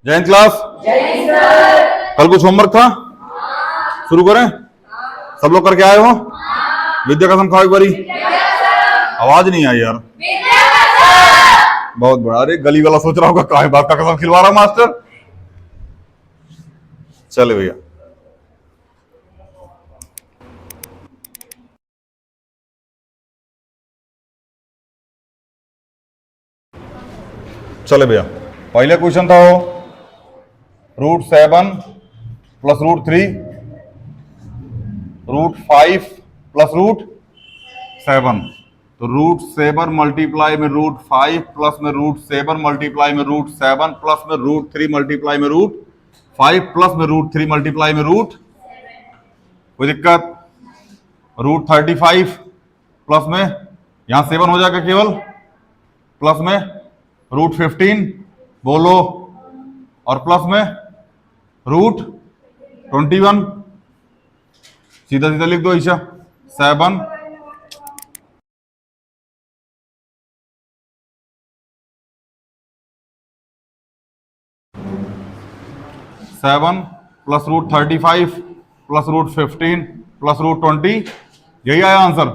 जय क्लास। कल कुछ होमवर्क था? शुरू करें? सब लोग करके आए हो? विद्या कसम खाओ एक बारी। आवाज नहीं आई यार। बहुत बड़ा। अरे गली वाला सोच रहा होगा काहे बात का कसम खिलवा रहा मास्टर। चले भैया, चले भैया। पहले क्वेश्चन था वो √7 प्लस √3 √5 प्लस √7। तो √7 मल्टीप्लाई में √5 प्लस में √7 मल्टीप्लाई में √7 प्लस में √3 मल्टीप्लाई में √5 प्लस में √3 मल्टीप्लाई में कोई दिक्कत? √35 प्लस में यहां 7 हो जाएगा केवल, प्लस में √15 बोलो, और प्लस में √21। सीधा सीधा लिख दो ईशा। 7 प्लस √35 प्लस √15 प्लस √20, यही आया आंसर।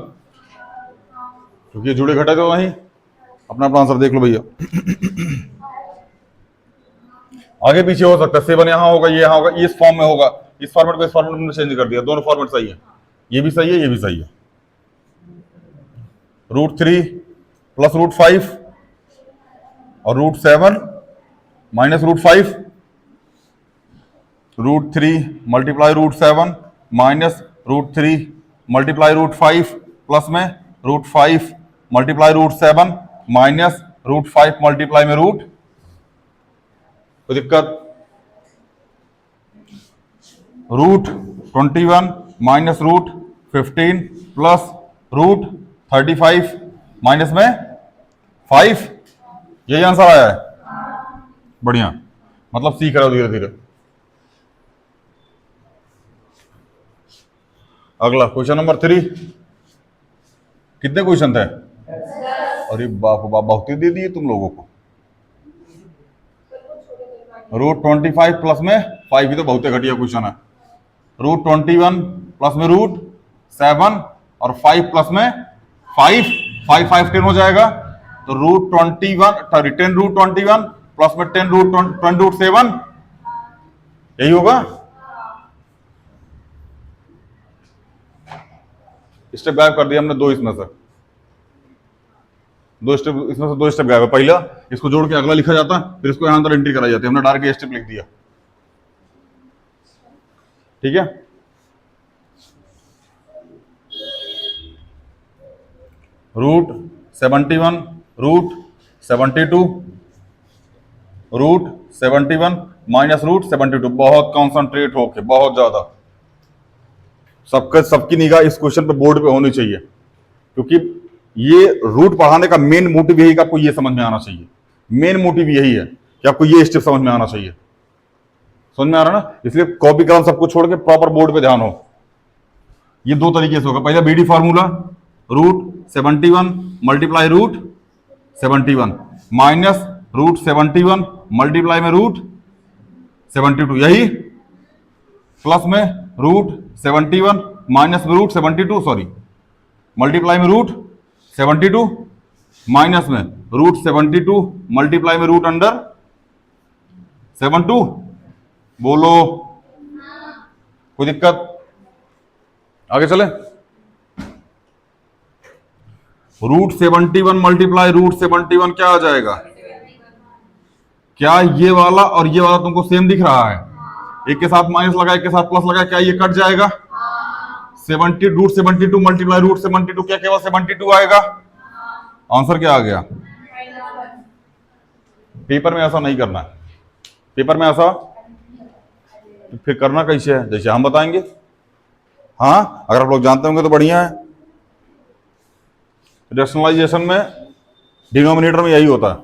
क्योंकि ये जुड़े घटे तो वहीं अपना अपना आंसर देख लो भैया। आगे पीछे हो सकता है, 7 यहां होगा, ये यहां होगा, इस फॉर्म में होगा, इस फॉर्मेट को इस फॉर्मेट में चेंज कर दिया। दोनों फॉर्मेट सही है, ये भी सही है, ये भी सही है। √3 प्लस √5 और √7 minus √5, √3 multiply √7 minus √3 multiply √5 plus में √5 मल्टीप्लाई √7 माइनस √5 मल्टीप्लाई में कोई दिक्कत? √21 माइनस √15 प्लस √35 माइनस में 5, यही आंसर आया है। बढ़िया, मतलब सीख रहे हो धीरे धीरे। अगला क्वेश्चन नंबर 3। कितने क्वेश्चन थे? अरे बाप बाप, बहुत ही दे दिए तुम लोगों को। √25 प्लस में 5 ही तो बहुत घटिया क्वेश्चन है। √21 प्लस में √7 और 5 प्लस में 5, 5 5 10 हो जाएगा। तो √21 10√21 प्लस में 10√7, यही होगा। स्टेप गायब कर दिया हमने दो, इसमें से दो स्टेप, इसमें से 2 स्टेप गायब है। पहला इसको जोड़ के अगला लिखा जाता, फिर इसको यहां अंदर एंट्री कराई जाती है। हमने डायरेक्ट ये स्टेप लिख दिया, ठीक है। √71 √72 √71 माइनस √72। बहुत कॉन्सेंट्रेट होके, बहुत ज्यादा सबकी निगाह इस क्वेश्चन पे बोर्ड पे होनी चाहिए, क्योंकि ये रूट पढ़ाने का मेन मोटिव यही कि आपको ये समझ में आना चाहिए। मेन मोटिव यही है कि आपको ये स्टेप समझ में आना चाहिए। समझ में आ रहा ना? इसलिए कॉपी कलम सबको छोड़ के प्रॉपर बोर्ड पे ध्यान हो। ये 2 तरीके से होगा। पहला BD formula, √71 multiply √71 minus √71 multiply में √72, यही, प्लस में √71 माइनस में √72, सॉरी, मल्टीप्लाई में √72 माइनस में √72 मल्टीप्लाई में √72, बोलो, कोई दिक्कत? आगे चले। √71 मल्टीप्लाई √71 क्या आ जाएगा? क्या ये वाला और ये वाला तुमको सेम दिख रहा है? एक के साथ माइनस लगा, एक के साथ प्लस लगा, क्या ये कट जाएगा? 72 मल्टीप्लाई √72, क्या केवल 72 आएगा? आंसर क्या आ गया? पेपर में ऐसा नहीं करना है। पेपर में ऐसा फिर करना कैसे है, जैसे हम बताएंगे। हाँ, अगर आप लोग जानते होंगे तो बढ़िया है। रैशनलाइजेशन में डिनोमिनेटर में यही होता है।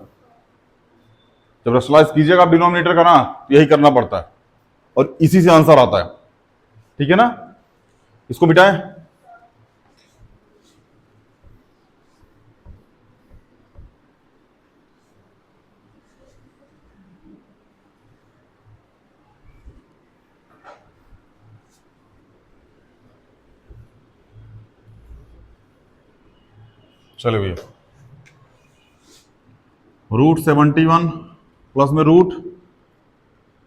जब रैशनलाइज कीजिएगा आप डिनोमिनेटर का ना, तो यही करना पड़ता है और इसी से आंसर आता है, ठीक है ना। इसको मिटाएं। चलो भैया, √71 प्लस में रूट,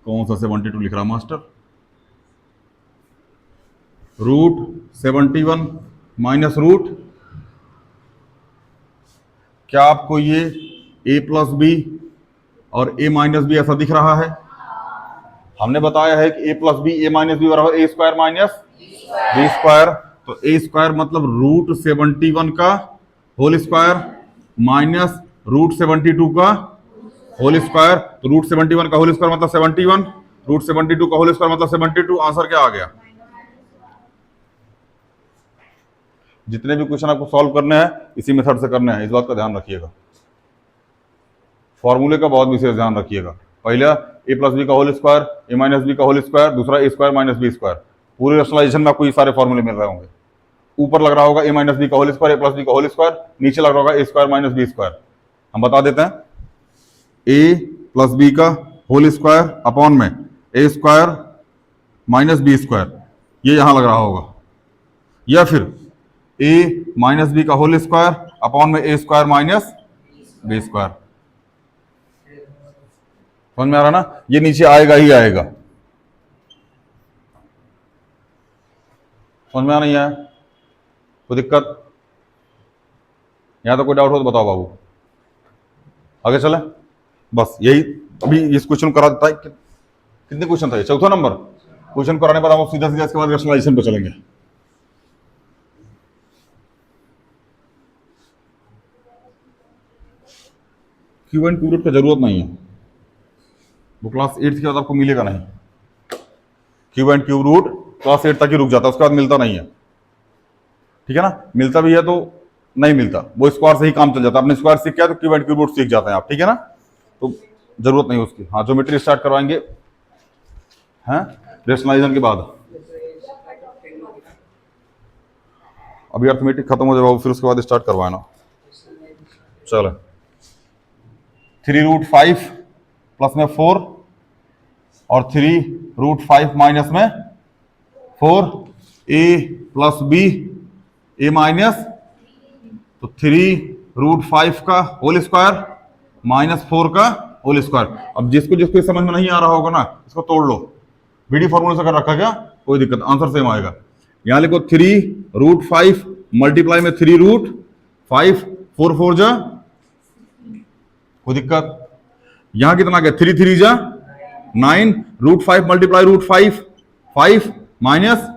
कौन सा 72 लिख रहा मास्टर, √71 माइनस रूट, क्या आपको ये a प्लस बी और a माइनस बी ऐसा दिख रहा है? हमने बताया है कि a plus B a minus B बराबर a square minus B square, तो a स्क्वायर मतलब √71 का होल स्क्वायर माइनस √72 का होल स्क्वायर, तो √71 का होल स्क्वायर मतलब 71, √72 का होल स्क्वायर मतलब 72। आंसर क्या आ गया? जितने भी क्वेश्चन आपको सॉल्व करने हैं इसी मेथड से करने हैं, इस बात का ध्यान रखिएगा। फॉर्मूले का बहुत विशेष ध्यान रखिएगा। पहला a प्लस बी का whole square, a minus B का होल स्क्वायर, दूसरा a square minus B square. पूरे रेशनलाइजेशन में आपको ये सारे फॉर्मूले मिल रहे होंगे। ऊपर लग रहा होगा a माइनस बी का whole square, a plus B का होल स्क्वायर, नीचे लग रहा होगा a square minus B square. हम बता देते हैं, a प्लस बी का होल स्क्वायर अपॉन में a square minus B square, ये यहां लग रहा होगा, या फिर a माइनस बी का होल स्क्वायर अपॉन में a square minus B square. समझ में आ रहा ना? ये नीचे आएगा ही आएगा। समझ में आ नहीं आया? कोई दिक्कत? यहां तो कोई डाउट हो तो बताओ बाबू, आगे चले। बस यही अभी इस क्वेश्चन करा देता है। कितने क्वेश्चन था ये? चौथा नंबर क्वेश्चन कराने पर हम सीधा सीधा इसके बाद रेशनलाइजेशन पे चलेंगे। क्यूब एंड क्यूब रूट की जरूरत नहीं है, वो क्लास 8 के बाद आपको मिलेगा नहीं। Cube and cube root class 8 तक ही रुक जाता है, उसके बाद मिलता नहीं है। ठीक है ना? मिलता भी है तो नहीं मिलता, वो स्क्वायर से ही काम चल जाता है। आपने स्क्वायर सीख किया तो क्यूब एंड क्यूब रूट सीख जाते हैं आप। ठीक है ना? तो जरूरत नहीं उसकी। हाँ, ज्योमेट्री स्टार्ट करवाएंगे हैं रेशनलाइजेशन के बाद। अभी अर्थमेटिक खत्म हो जाएगा, फिर उसके बाद स्टार्ट करवाना। चलो, 3√5 प्लस में 4 और 3√5 माइनस में 4, a plus B a minus, तो 3√5 का होल स्क्वायर माइनस 4 का होल स्क्वायर। अब जिसको जिसको समझ में नहीं आ रहा होगा ना, इसको तोड़ लो। बीडी फॉर्मूले से कर रखा क्या? कोई दिक्कत, आंसर सेम आएगा। यहां लिखो 3√5 मल्टीप्लाई में 3√5, 4 4 जा, कोई दिक्कत? यहां कितना गया? 3 3 जा 9, √5 मल्टीप्लाई √5 5 माइनस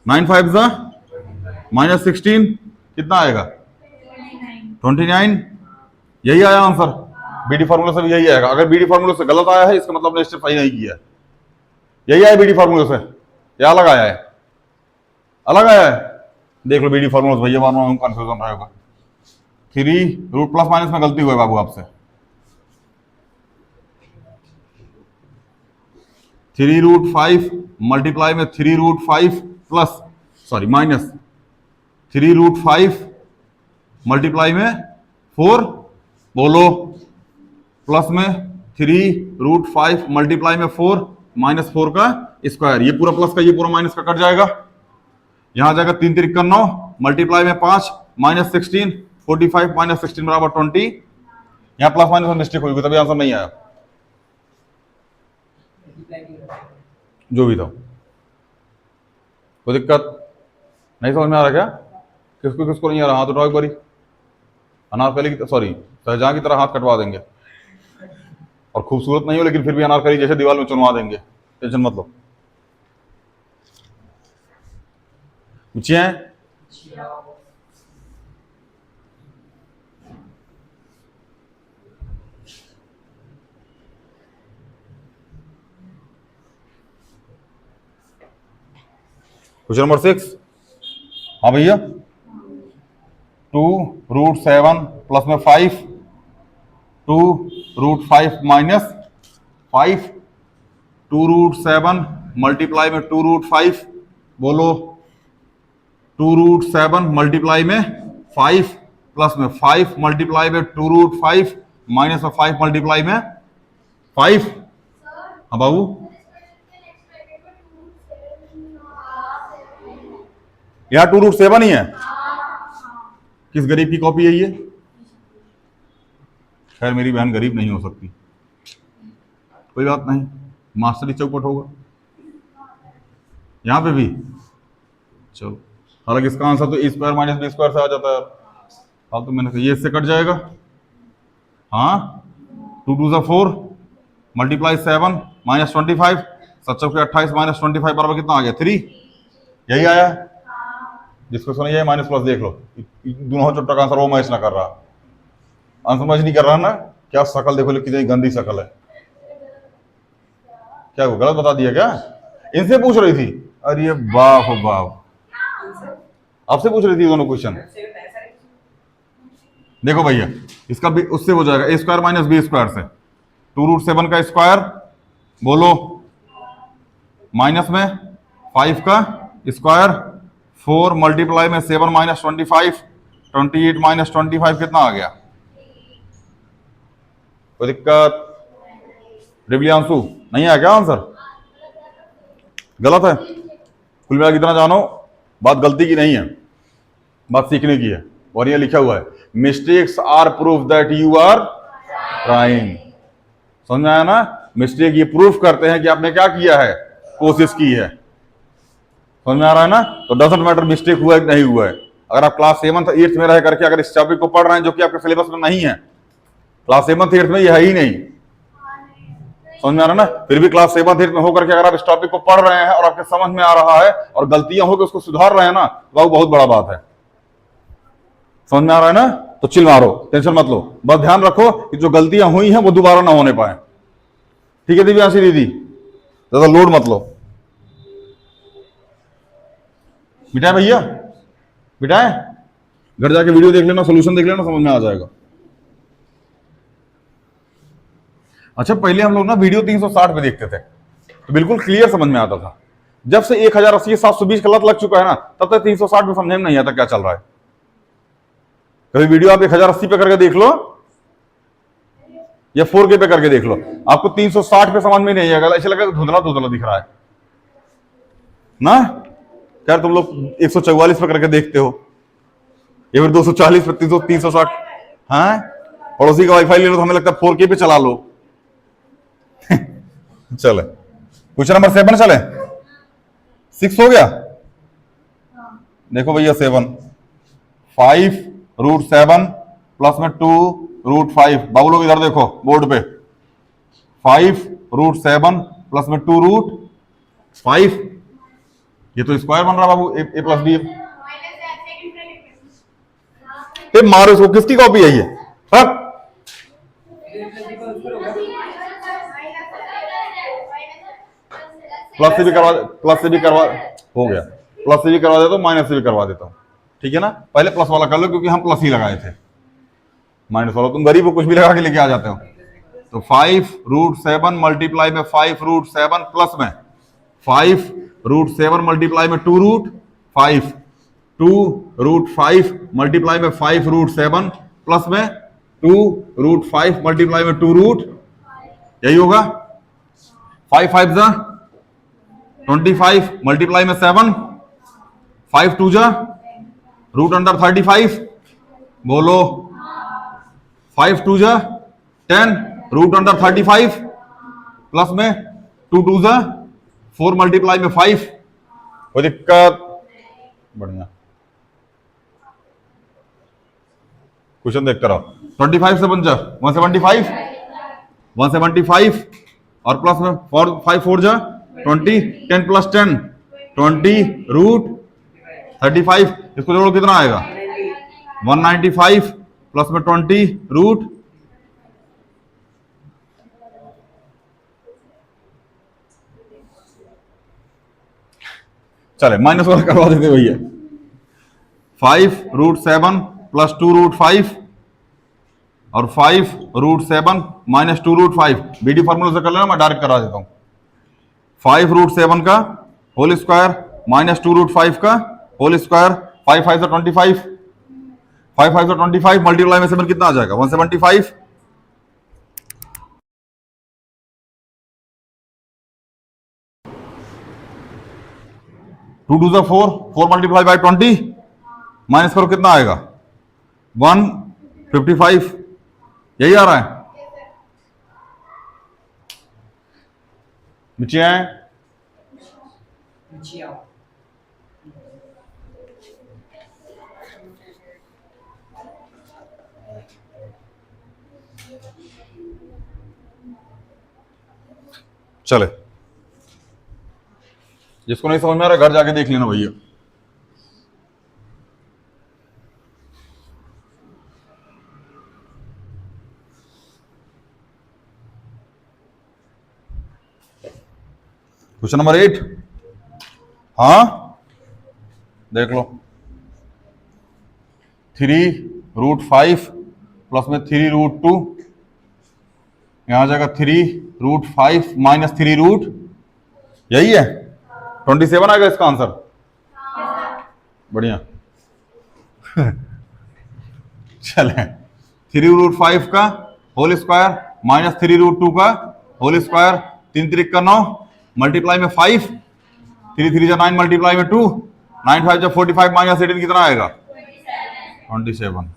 9 5 जा माइनस 16, कितना आएगा? 29। यही आया आंसर। बीडी फॉर्मूले से भी यही आएगा। अगर बीडी फॉर्मूले से गलत आया है इसका मतलब आपने स्टेप सही नहीं किया है। यही आया बीडी फॉर्मूले से या अलग आया है? अलग आया है। देख लो बीडी फॉर्मूले से, भैया बार कंफ्यूजन रहेगा। 3 रूट प्लस माइनस में गलती हुई बाबू आपसे। 3√5 मल्टीप्लाई में 3√5 प्लस सॉरी माइनस 3√5 मल्टीप्लाई में 4, बोलो, प्लस में 3√5 मल्टीप्लाई में 4 माइनस 4 का स्क्वायर। ये पूरा प्लस का ये पूरा माइनस का कट जाएगा। यहां जाएगा 3 3 9 मल्टीप्लाई में 5 माइनस 16, 45 माइनस 16 बराबर 20। यहां प्लस माइनस में मिस्टेक होगी तभी आंसर नहीं आया। जो भी था, कोई दिक्कत नहीं? समझ में आ रहा क्या? किसको किसको नहीं आ रहा? हाथ उठाओ एक बारी। अनारकली की सॉरी शाहजहां की तरह हाथ कटवा देंगे। और खूबसूरत नहीं हो लेकिन फिर भी अनारकली जैसे दीवार में चुनवा देंगे, टेंशन मत लो। पूछिए। Question number 6। हाँ भैया, 2√7 प्लस में 5, 2√5 माइनस 5, 2√7 मल्टीप्लाई में 2√5, बोलो, 2√7 मल्टीप्लाई में 5 प्लस में 5 मल्टीप्लाई में 2√5 माइनस में 5 मल्टीप्लाई में 5। हाँ बाबू, यहाँ 2√7 ही है। किस गरीब की कॉपी है ये? खैर मेरी बहन गरीब नहीं हो सकती, कोई बात नहीं, मास्टरी चौपट होगा यहां पे भी। चलो, हालांकि इसका आंसर तो ए स्क्वायर माइनस बी स्क्वायर से आ जाता है। हाँ तो मैंने कहा ये इससे कट जाएगा। हाँ, 2 2 ज़ा 4 मल्टीप्लाई 7 माइनस 25, 7 के 28 माइनस 25 बराबर कितना आ गया? 3। यही आया है जिसको सुना ये माइनस प्लस। देख लो दोनों चुट्टा का आंसर वो मैच ना कर रहा, आंसर मैच नहीं कर रहा ना। क्या शकल देखो, कितनी गंदी शकल है। क्या वो गलत बता दिया क्या? इनसे पूछ रही थी? अरे बाप हो बाप, आपसे पूछ रही थी दोनों क्वेश्चन। देखो भैया, इसका भी उससे हो जाएगा, ए स्क्वायर माइनस बी स्क्वायर से 2√7 का स्क्वायर बोलो, माइनस में 5 का स्क्वायर, 4 मल्टीप्लाई में 7 माइनस 25, 28 माइनस 25 कितना आ गया? कोई दिक्कत? दिव्यांशु नहीं आया क्या आंसर? गलत है। कुल मिला कितना जानो, बात गलती की नहीं है, बात सीखने की है। और ये लिखा हुआ है mistakes are proof that you are trying. समझ में आया ना? मिस्टेक ये प्रूफ करते हैं कि आपने क्या किया है, कोशिश की है। समझ में आ रहा है ना? तो डजंट मैटर मिस्टेक हुआ है कि नहीं हुआ है। अगर आप क्लास 7th 8th में रह करके अगर इस टॉपिक को पढ़ रहे हैं जो कि आपके सिलेबस में नहीं है, क्लास 7th 8th में ये है ही नहीं, समझ में आ रहा है ना? फिर भी क्लास 7th 8th में होकर के अगर आप इस टॉपिक को पढ़ रहे हैं और आपके समझ में आ रहा है और गलतियां हो के उसको सुधार रहे हैं ना, तो वो बहुत बड़ा बात है। समझ में आ रहा है ना? तो चिल मारो, टेंशन मत लो, बस ध्यान रखो कि जो गलतियां हुई हैं वो दोबारा ना होने पाए। ठीक है दिव्यांशी दीदी, ज्यादा लोड मत लो। बिठाए भैया, बिठाए, घर जाके वीडियो देख लेना, सोल्यूशन देख लेना, समझ में आ जाएगा। अच्छा, पहले हम लोग ना वीडियो 360 पे देखते थे तो बिल्कुल क्लियर समझ में आता था। जब से 1080 720 का लत लग चुका है ना, तब तक 360 पे समझ में नहीं आता क्या चल रहा है। कभी वीडियो आप 1080 पे करके देख लो या 4K पे करके देख लो, आपको 360 पे समझ में नहीं आएगा, ऐसा लगेगा धुंधला धुंधला दिख रहा है ना। क्या तुम लोग 144 पे करके देखते हो या फिर 240 पे, 360? हाँ, पड़ोसी का वाईफाई ले लो तो हमें लगता है 4K पे चला लो। चले क्वेश्चन नंबर 7 चले, 6 हो गया। देखो भैया 7, 5√7 प्लस में 2√5। बाबू लोग इधर देखो बोर्ड पे, 5√7 प्लस में 2√5, ये तो स्क्वायर बन रहा बाबू, ए प्लस बी। मारो इसको, किसकी कॉपी है ये? प्लस से भी करवा, प्लस से भी करवा, हो गया, प्लस से भी करवा देता हूँ, माइनस से भी करवा देता हूँ। ठीक है ना? पहले प्लस वाला कर लो क्योंकि हम प्लस ही लगाए थे, माइनस वाला तुम गरीब हो कुछ भी लगा के लेके आ जाते हो। तो 5√7 मल्टीप्लाई में 5√7 प्लस में 5√7 मल्टीप्लाई में 2√5, 2√5 मल्टीप्लाई में 5√7 प्लस में 2√5 मल्टीप्लाई में 2√, यही होगा। 5 5 जा 25 मल्टीप्लाई में 7, 5 2 जा √35, बोलो 5 2 जा 10 √35 प्लस में 2 2 जा 4 मल्टीप्लाई में 5। कोई दिक्कत? बढ़िया, क्वेश्चन देखते रहो। 25 से बन जा 175, 175 और प्लस में 5 4 जा 20, 10 प्लस 10 20√35, इसको जोड़ो कितना आएगा? 195 प्लस में 20 चले माइनस वाला करवा देते भैया। 5√7 प्लस 2√5 और 5√7 माइनस 2√5, बीडी फॉर्मूला से कर लेना, मैं डायरेक्ट करा देता हूं। 5√7 का होल स्क्वायर माइनस 2√5 का होल स्क्वायर, 5 5 से 25, 5 5 से 25 मल्टीप्लाई में 7 कितना आ जाएगा? 175। टू 2 4 मल्टीप्लाई बाई 20 माइनस करो कितना आएगा? 155, यही आ रहा है। नीचे आए, चले। जिसको नहीं समझ में आ रहा घर जाके देख लेना भैया। क्वेश्चन नंबर 8, हाँ देख लो। 3√5 प्लस में 3√2, यहां जाएगा 3√5 माइनस 3 यही है 27 आएगा इसका आंसर। बढ़िया। चले, 3√5 का होल स्क्वायर माइनस 3√2 का होल स्क्वायर, 3 3 का 9, मल्टीप्लाई में 5, 3 3 9 मल्टीप्लाई में 2, 9 5 45 माइनस 18 कितना आएगा 27।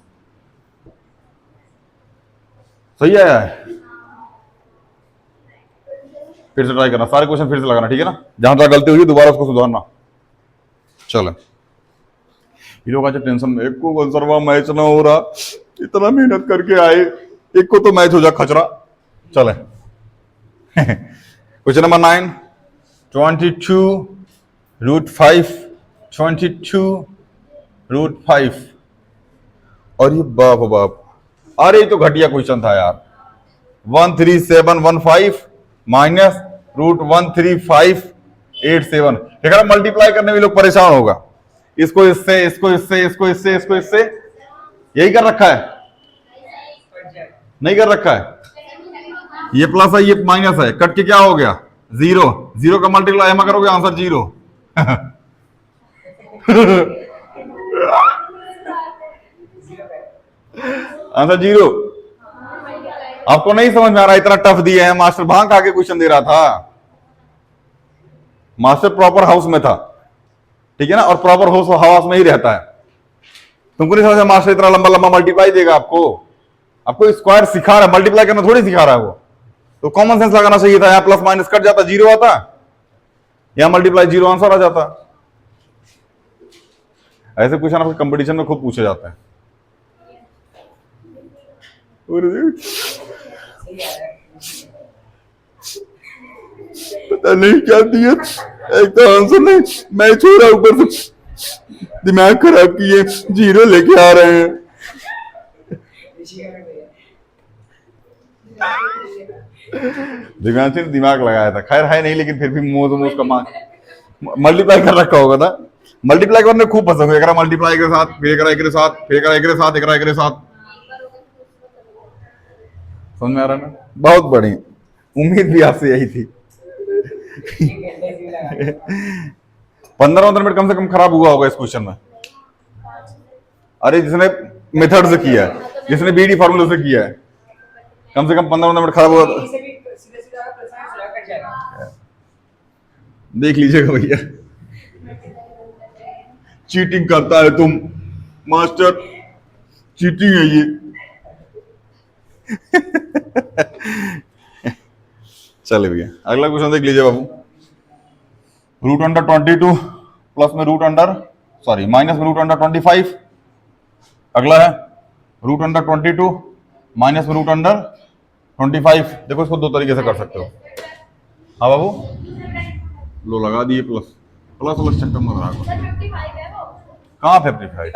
सही आया है। फिर से ट्राई करना, सारे क्वेश्चन फिर से लगाना, ठीक है ना। जहां तक गलती हुई दोबारा उसको सुधारना। चलो, ये लोग आज टेंशन में, एक को कंसर्वा मैच ना हो रहा, इतना मेहनत करके आए, एक को तो मैच हो जा खचरा। चले, क्वेश्चन नंबर 9, 22√5, 22√5। और ये बाप बाप, अरे ये तो घटिया क्वेश्चन था यार। 13715 माइनस √13587। देखा ना, मल्टीप्लाई करने में लोग परेशान होगा। इसको इससे, इसको इससे, इसको इससे, इसको इससे, यही कर रखा है, नहीं कर रखा है। ये प्लस है, ये माइनस है, कट के क्या हो गया 0। 0 का मल्टीप्लाई हम करोगे आंसर 0। आंसर 0। आपको नहीं समझ में आ रहा, इतना टफ दिया है। मास्टर भांग आके क्वेश्चन दे रहा था, मास्टर प्रॉपर हाउस में था, ठीक है ना, और प्रॉपर हाउस में ही रहता है। तुमको नहीं समझ, मास्टर इतना लंबा लंबा मल्टीप्लाई देगा आपको स्क्वायर सिखा रहा है, मल्टीप्लाई करना थोड़ी सिखा रहा है वो। तो कॉमन सेंस लगाना चाहिए था, यहां प्लस माइनस कट जाता 0 आता, यहां मल्टीप्लाई 0 आंसर आ जाता। ऐसे क्वेश्चन आपके कंपटीशन में खूब पूछे जाते हैं। पता नहीं क्या दिया, एक तो आंसर नहीं, मैच हो रहा, ऊपर से दिमाग खराब किए, 0 लेके आ रहे हैं। दिव्यांश ने दिमाग लगाया था, खैर है नहीं, लेकिन फिर भी मोज का मान मल्टीप्लाई कर रखा होगा था। मल्टीप्लाई करने खूब पसंद है, एक मल्टीप्लाई के साथ, फिर एक साथ, फिर एक साथ, एक साथ। समझ में आ रहा है ना, बहुत बढ़िया। उम्मीद भी आपसे यही थी। 15 मिनट कम से कम खराब हुआ होगा इस क्वेश्चन में। अरे जिसने मेथड से किया है, जिसने बीडी फॉर्मूले से किया है, कम से कम 15 मिनट खराब हुआ। देख लीजिएगा भैया, चीटिंग करता है तुम मास्टर, चीटिंग है ये। चले भैया, अगला क्वेश्चन देख लीजिए बाबू। √22 प्लस में माइनस √25। अगला है √22 माइनस √25। देखो इसको दो तरीके से कर सकते हो। हाँ बाबू, लो लगा दिए प्लस चक्कर में लगा। कहाँ 55?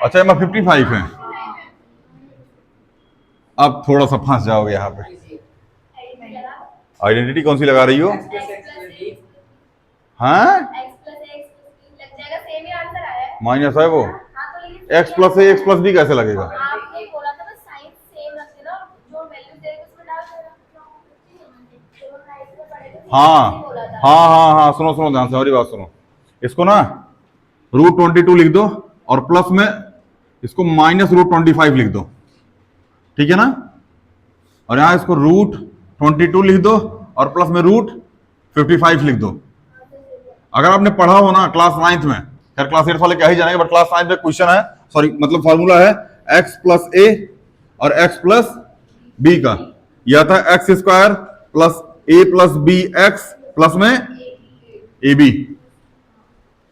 अच्छा इसमें 55 है। अब थोड़ा सा फंस जाओगे यहाँ पे। आइडेंटिटी कौन सी लगा रही हो? हाँ माइनस है वो, x प्लस है, x प्लस भी कैसे लगेगा? हाँ, सुनो ध्यान से, हमारी बात सुनो। इसको ना √22 लिख दो और प्लस में इसको माइनस √25 लिख दो, ठीक है ना। और यहां इसको √22 लिख दो और प्लस में √55 लिख दो। अगर आपने पढ़ा हो ना क्लास 9th में, खैर क्लास 8 वाले क्या ही जानेंगे, बट क्लास 9th में क्वेश्चन है, सॉरी मतलब फॉर्मूला है एक्स प्लस ए और एक्स प्लस बी का, यह था एक्स स्क्वायर प्लस ए प्लस बी एक्स प्लस में ए बी।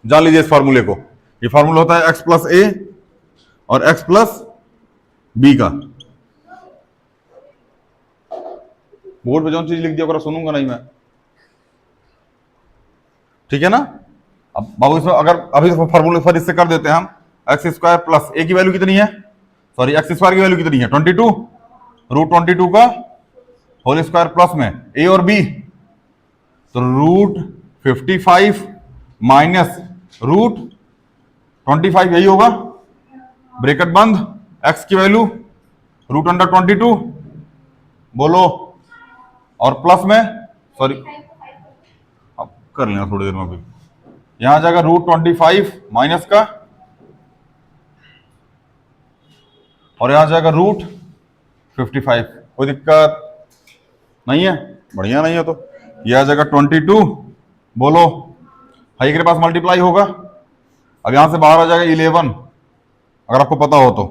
जान लीजिए इस फॉर्मूले को, ये फॉर्मूला होता है एक्स प्लस ए और एक्स प्लस बी का। बोर्ड पे जो चीज लिख दिया करो सुनूंगा नहीं मैं, ठीक है ना। अब बाबू इसमें अगर अभी फॉर्मूले पर इससे कर देते हैं हम, एक्स स्क्वायर प्लस ए की वैल्यू कितनी है, सॉरी एक्स स्क्वायर की वैल्यू कितनी है 22, रूट 22 का होल स्क्वायर प्लस में ए और बी, तो रूट 55 माइनस रूट 25 यही होगा, ब्रैकेट बंद, एक्स की वैल्यू रूट अंडर 22 बोलो, और प्लस में सॉरी अब कर लेना थोड़ी देर में, अभी यहां आ जाएगा रूट 25 माइनस का, और यहां आ जाएगा रूट 55। कोई दिक्कत नहीं है, बढ़िया नहीं है तो ये आ जाएगा 22 बोलो, हाई के पास मल्टीप्लाई होगा, अब यहां से बाहर आ जाएगा 11, अगर आपको पता हो तो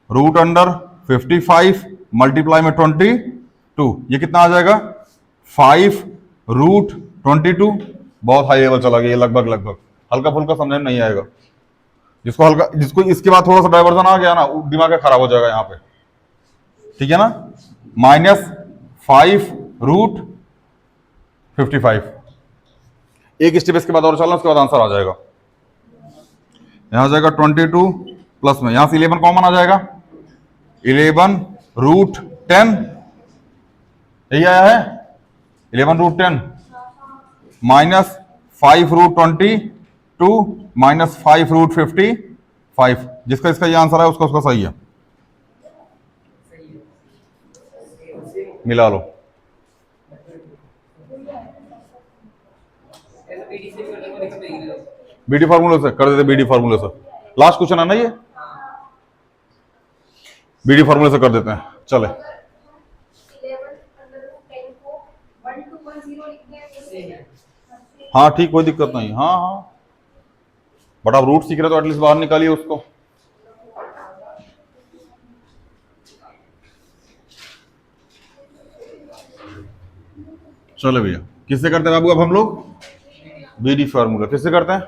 रूट अंडर 55 मल्टीप्लाई में 22, ये कितना आ जाएगा 5 रूट 22। बहुत हाई लेवल चला गया ये, लगभग लगभग, हल्का फुल्का समझ में नहीं आएगा, जिसको हल्का, जिसको इसके बाद थोड़ा सा डाइवर्जन आ गया ना, दिमाग खराब हो जाएगा यहाँ पे, ठीक है ना। माइनस 5 रूट 55, एक स्टेप इसके बाद और चलना, उसके बाद आंसर आ जाएगा। यहां आ जाएगा 22 प्लस में यहां से 11 कॉमन आ जाएगा, 11 रूट 10, यही आया है 11 root 10 minus 5 root 22 minus 5 root 55, जिसका इसका ये आंसर है उसका उसका सही है, मिला लो। बीडी फार्मूले से कर देते, बीडी फार्मूले से लास्ट क्वेश्चन है ना ये, बीडी फार्मूले से कर देते हैं, चले। हाँ ठीक, कोई दिक्कत नहीं, हाँ हाँ, बट आप रूट सीख रहे तो एटलीस्ट बाहर निकालिए उसको। चलो भैया, किससे करते हैं बाबू अब हम लोग, बीडी फार्मूला किससे करते हैं,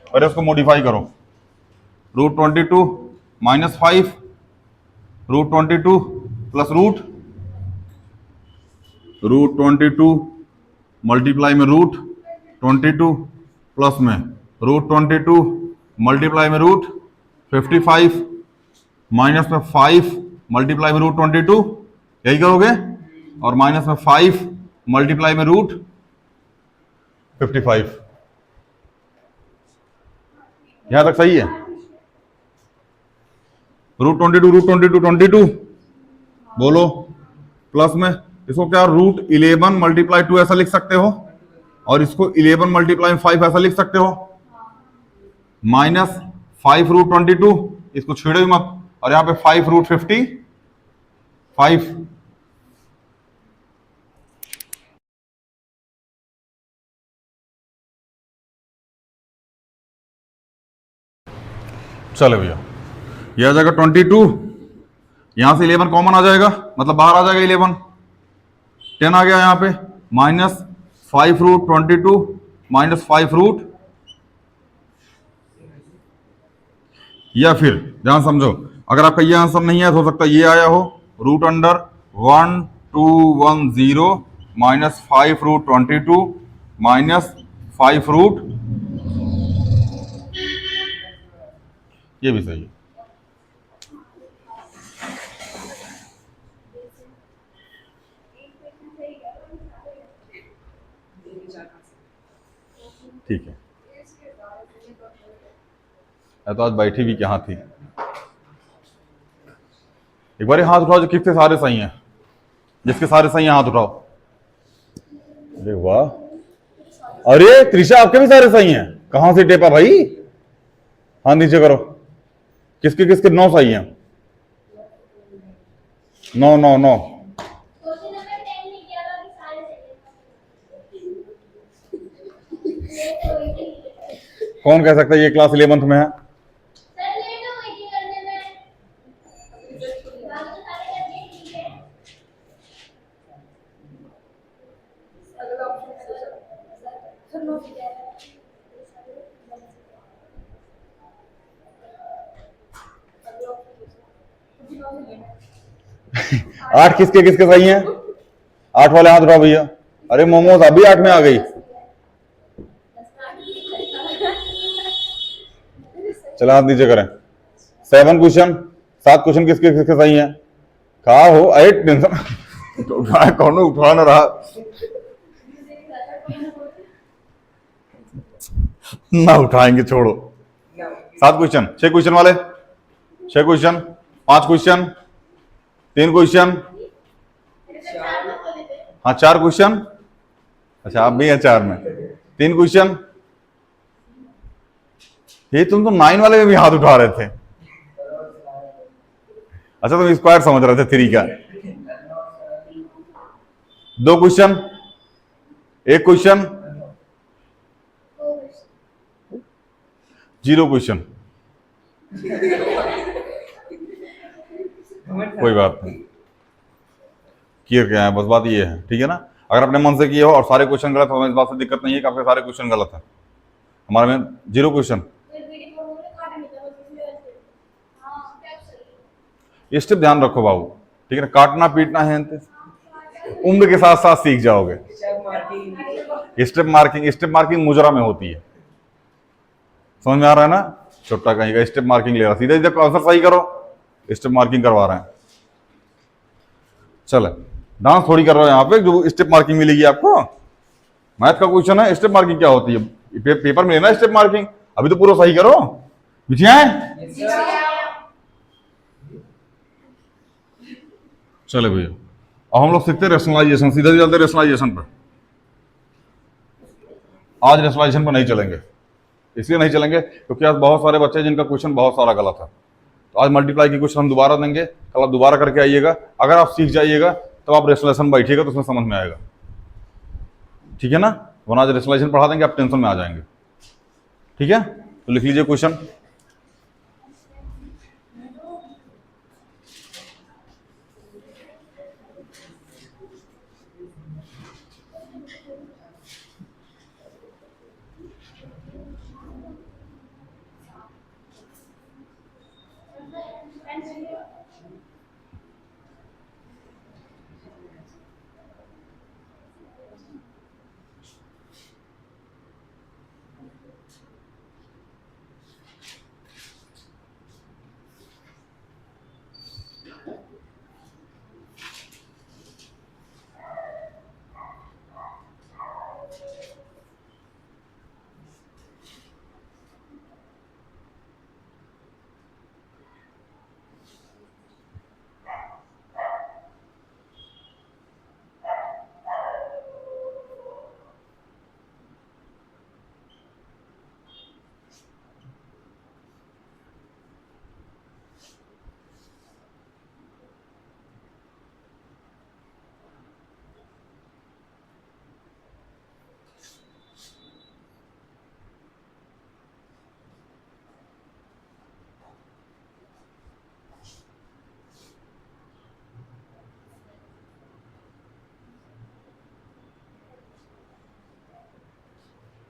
अरे उसको मॉडिफाई करो, root 22 minus 5 root 22 plus root 22 multiply में रूट 22 प्लस में रूट 22 मल्टीप्लाई में रूट 55 माइनस में 5 मल्टीप्लाई में रूट 22, यही करोगे, और माइनस में 5 मल्टीप्लाई में रूट 55, यहां तक सही है। रूट 22 बोलो, प्लस में इसको क्या रूट 11 मल्टीप्लाई 2 ऐसा लिख सकते हो, और इसको 11 मल्टीप्लाई 5 ऐसा लिख सकते हो, माइनस 5 रूट 22, इसको छेड़ो ही मत, और यहां पे 5 रूट 55। चलो भैया, यह आ जाएगा 22, यहां से 11 कॉमन आ जाएगा, मतलब बाहर आ जाएगा 11, 10 आ गया यहां पे, माइनस 5 रूट 22 माइनस 5 रूट, या फिर ध्यान समझो, अगर आपका ये आंसर नहीं है तो हो सकता है ये आया हो, root under 1210 minus 5 root 22 minus 5 root, ये भी सही है। ठीक है, तो आज बैठी भी कहाँ थी, एक बार हाथ उठाओ जो किसके सारे सही हैं, जिसके सारे सही हैं हाथ उठाओ। अरे वाह, अरे त्रिशा आपके भी सारे सही हैं, कहां से टेपा भाई, हाथ नीचे करो, किसके किसके 9 सही हैं, 9 9 9, कौन कह सकता है ये क्लास 11th में है, 8 किसके किसके सही हैं? 8 वाले हाथ उठाओ भैया। अरे मोमोज अभी 8 में आ गई। चलो हाथ नीचे करें। 7 क्वेश्चन, 7 क्वेश्चन किसके किसके सही हैं? कहा हो 8 टेंशन उठा कौन उठा ना रहा ना उठाएंगे, छोड़ो। 7 क्वेश्चन, 6 क्वेश्चन वाले, 6 क्वेश्चन, 5 क्वेश्चन, 3 क्वेश्चन, हाँ 4 क्वेश्चन। अच्छा आप भी हैं 4 में। 3 क्वेश्चन। ये तुम तो 9 वाले में भी हाथ उठा रहे थे। अच्छा तुम स्क्वायर समझ रहे थे 3 का। 2 क्वेश्चन, 1 क्वेश्चन, 0 क्वेश्चन। कोई बात नहीं, क्लियर क्या है, बस बात ये है, ठीक है ना। अगर अपने मन से किए हो और सारे क्वेश्चन गलत हो, इस बात से दिक्कत नहीं है कि आपके सारे क्वेश्चन गलत है। हमारे में 0 क्वेश्चन। ये स्टेप ध्यान रखो बाबू, ठीक है ना। काटना पीटना है, उम्र के साथ साथ सीख जाओगे। स्टेप मार्किंग मुजरा में होती है, समझ में आ रहा है ना। छोटा कहीं का स्टेप मार्किंग ले रहा, सीधे सीधे आंसर सही करो, स्टेप मार्किंग करवा रहे हैं। चलो डांस थोड़ी कर रहे हो यहाँ पे जो स्टेप मार्किंग मिलेगी आपको। मैथ का क्वेश्चन है, स्टेप मार्किंग क्या होती है, पेपर में लेना स्टेप मार्किंग। अभी तो पूरा सही करो। बिछिया है, चलो भैया अब हम लोग सीखते हैं रेशनलाइजेशन। सीधा चलते रेशनलाइजेशन पर। आज रेशनलाइजेशन पर नहीं चलेंगे, इसलिए नहीं चलेंगे क्योंकि आज बहुत सारे बच्चे जिनका क्वेश्चन बहुत सारा गलत है। तो आज मल्टीप्लाई की क्वेश्चन हम दोबारा देंगे, कल आप दोबारा करके आइएगा। अगर आप सीख जाइएगा तो आप रेशनलाइजेशन बैठिएगा तो उसमें समझ में आएगा, ठीक है ना। वरना आज रेशनलाइजेशन पढ़ा देंगे, आप टेंशन में आ जाएंगे, ठीक है। तो लिख लीजिए क्वेश्चन।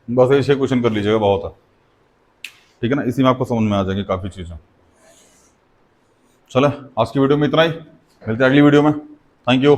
बस ये 6 क्वेश्चन कर लीजिएगा, बहुत है, ठीक है ना। इसी में आपको समझ में आ जाएंगे काफ़ी चीज़ें। चलो आज की वीडियो में इतना ही, मिलते हैं अगली वीडियो में। Thank you.